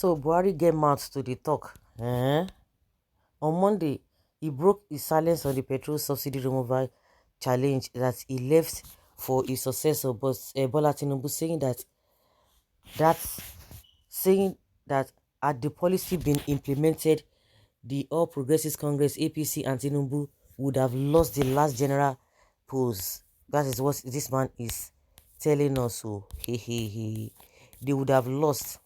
So Buhari get mouth to the talk. On Monday, he broke his silence on the petrol subsidy removal challenge that he left for his successor, but Bola Tinubu that's saying that had the policy been implemented, the All Progressives Congress (APC) and Tinubu would have lost the last general polls. That is what this man is telling us. So they would have lost.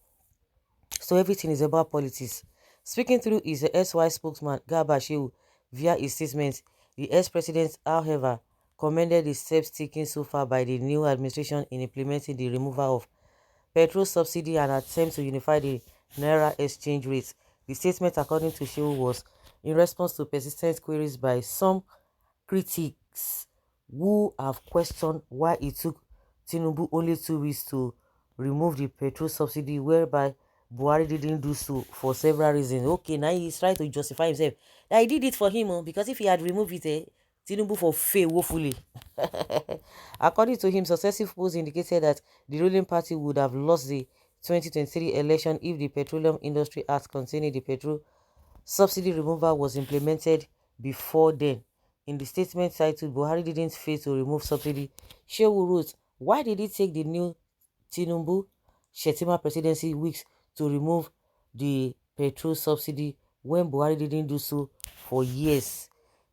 So everything is about politics. Speaking through his SY spokesman Garba Shehu via his statement, the ex-president, however, commended the steps taken so far by the new administration in implementing the removal of petrol subsidy and attempt to unify the naira exchange rate. The statement, according to Shehu, was in response to persistent queries by some critics who have questioned why it took Tinubu only 2 weeks to remove the petrol subsidy, whereby Buhari didn't do so for several reasons. Okay, now he's trying to justify himself that he did it for him, because if he had removed it, Tinubu for fail woefully. According to him, successive polls indicated that the ruling party would have lost the 2023 election if the Petroleum Industry Act containing the petrol subsidy removal was implemented before then. In the statement titled "Buhari didn't fail to remove subsidy," Shehu wrote, "Why did it take the new Tinubu Shetima presidency weeks to remove the petrol subsidy when Buhari didn't do so for years?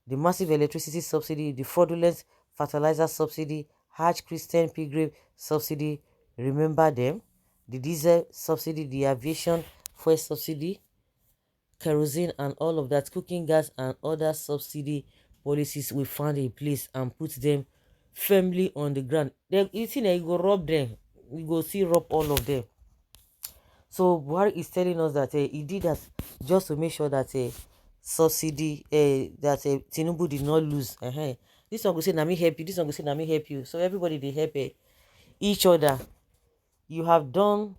The massive electricity subsidy, the fraudulent fertilizer subsidy, Hajj Christian pilgrim subsidy, remember them? The diesel subsidy, the aviation fuel subsidy, kerosene and all of that, cooking gas and other subsidy policies we found in place and put them firmly on the ground. Then you think that you go rob them, you go see rob all of them. So Buhari is telling us that he did that just to make sure that subsidy that Tinubu did not lose. This one go say na me help you, this one go say na me help you. So everybody they help each other. You have done,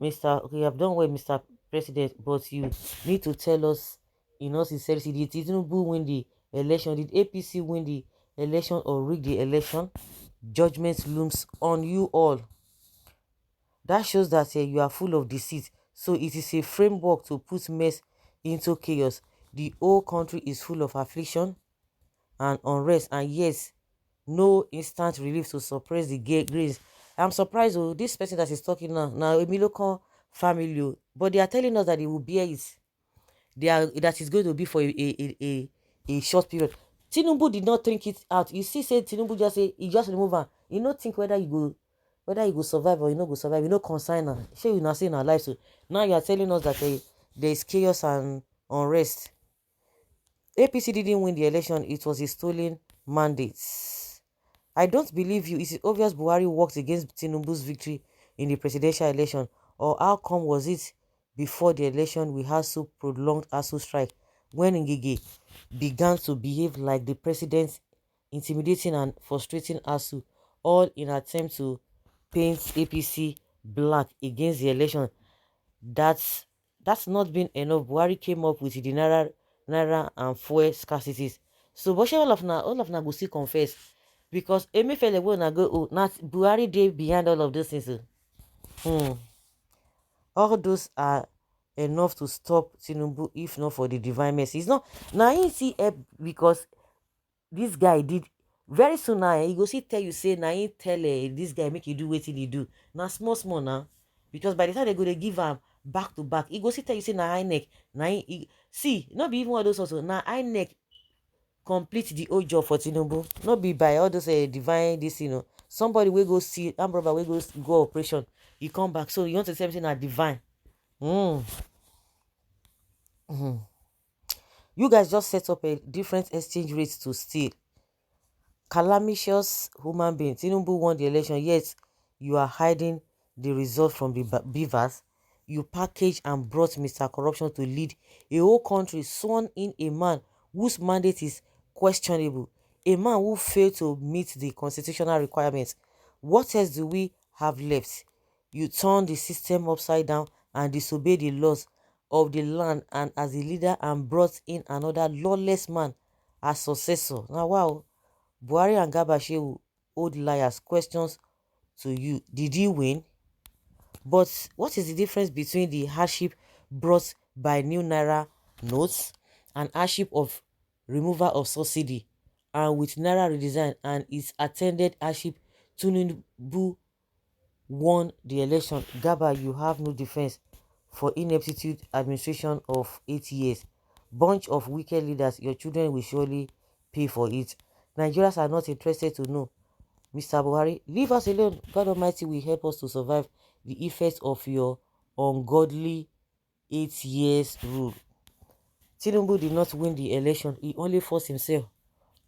Mr. Okay, you have done well, Mr. President, but you need to tell us in all sincerity, did Tinubu win the election? Did APC win the election or rig the election? Judgment looms on you all. That shows that you are full of deceit. So it is a framework to put mess into chaos. The whole country is full of affliction and unrest, and yes, no instant relief to suppress the grains. I'm surprised, this person that is talking now Emilokan family, but they are telling us that they will bear it. That is going to be for a short period. Tinubu did not think it out. You see, say Tinubu just say he just remove her. You not think whether you go survive or you not go survive. You know consign her. Sure, you not say in our life. So now you are telling us that there is chaos and unrest. APC didn't win the election. It was a stolen mandate. I don't believe you. It is obvious Buhari worked against Tinubu's victory in the presidential election. Or how come was it before the election we had so prolonged ASU strike when Ngige began to behave like the president, intimidating and frustrating ASU, all in attempt to paint APC black against the election? That's not been enough. Buhari came up with the naira and fuel scarcities. So but all of na go still confess, because Emefiele will not go, oh, not Buhari dey behind all of those things. All those are enough to stop Tinubu if not for the divine mercy. It's not now he see help because this guy did very soon. Now he go see tell you say now he tell this guy make you do wetin he do. Now small now, because by the time they go to give him back to back, he go see tell you say na INEC. Now he see not be even all those also. Now INEC complete the whole job for Tinubu. Not be by all those divine this, somebody will go see arm robber will go operation, he come back. So you want to say something na divine? You guys just set up a different exchange rate to steal. Calamitous human being. Tinubu won the election, yet you are hiding the result from the beavers. You packaged and brought Mr. Corruption to lead a whole country, sworn in a man whose mandate is questionable, a man who failed to meet the constitutional requirements. What else do we have left? You turned the system upside down and disobeyed the laws of the land, and as a leader, and brought in another lawless man as successor. Now, wow, Buhari and Garba Shehu, old liars, questions to you. Did you win? But what is the difference between the hardship brought by new naira notes and hardship of removal of subsidy, and with naira redesign and its attended hardship, Tinubu won the election? Gaba, you have no defense for ineptitude administration of 8 years. Bunch of wicked leaders, your children will surely pay for it. Nigerians are not interested to know. Mr. Buhari, leave us alone. God Almighty will help us to survive the effects of your ungodly 8 years rule. Tinubu did not win the election. He only forced himself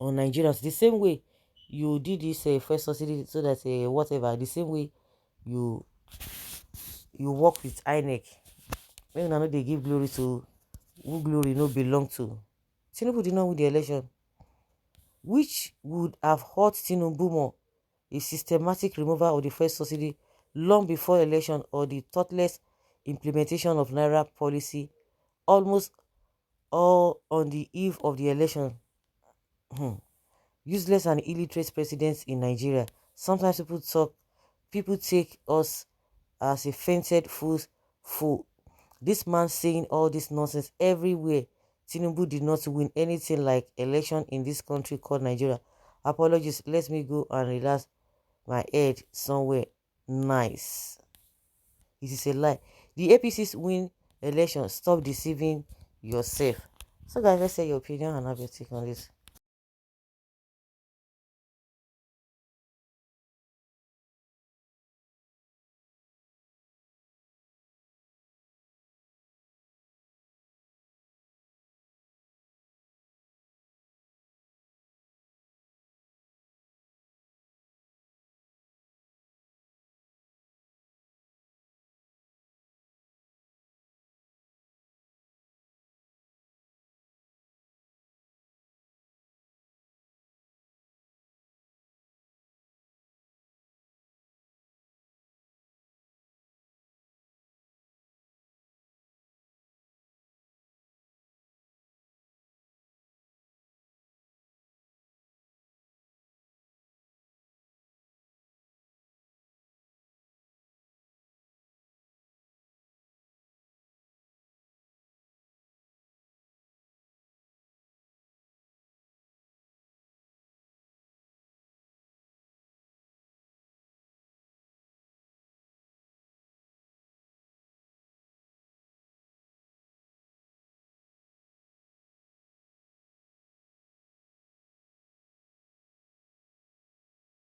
on Nigerians. The same way you did this first subsidy so that whatever, the same way you work with INEC. When una no dey give glory to who glory no belong to. Tinubu did not win the election. Which would have hurt Tinubu more? A systematic removal of the first subsidy long before election, or the thoughtless implementation of Naira policy almost all on the eve of the election? Useless and illiterate presidents in Nigeria. Sometimes people take us as a fainted fool. This man saying all this nonsense everywhere. Tinubu did not win anything like election in this country called Nigeria. Apologies, let me go and relax my head somewhere nice. It is a lie. The APCs win election. Stop deceiving yourself. So guys, let's say your opinion and have your take on this.